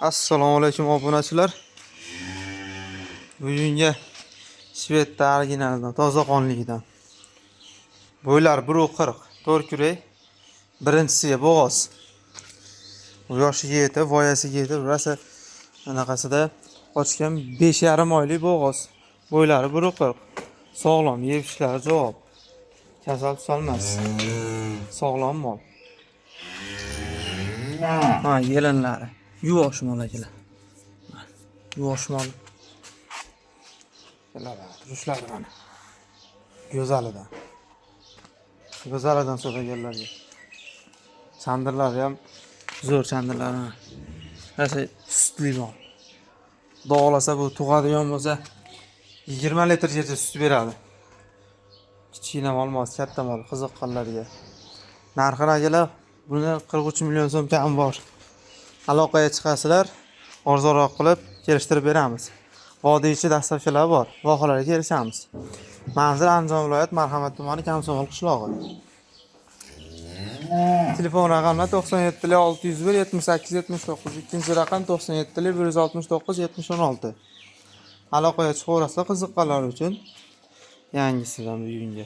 Assalomu alaykum obunachilar. Bugungi Shvedda originaldan, toza qonligidan. Bo'ylar 1.40, 4 kurak. Birinchisiga bo'g'oz. Bu yoshiga yetib, voyasiga yetib, rosa anaqasida qochgan 5,5 oylik bo'g'oz. Bo'ylari 1.40. Sog'lom, yeb-ishlari javob. Kasal tusolmas. Sog'lom mol. Ha, yelinlari. Yuvosh mol akalar. Yuvosh mol. Turushlari mana. Go'zalidan. Go'zalidan so'raganlarga. Chandirlari ham zo'r chandirlar. Rosa sutli mol. Dog'lasa bu tug'adigan bo'lsa 20 litrgacha sut beradi. Kichkina mol emas, katta mol, qiziqqanlarga. Narxi akalar, buni 43 million so'm kam bor. Aloqaga chiqasizlar, arzonroq qilib kelishtirib beramiz. Vodiychi dastavkalar bor, vohalarga kelishamiz. Manzil Andijon viloyat Marhamat tumani Kamsomol qishlog'i. Telefon raqamlar 97 601 78 79, ikkinchi raqam 97 169 7016. Aloqaga chiqaverasizlar qiziqqanlar uchun. Yangisidan bugunga.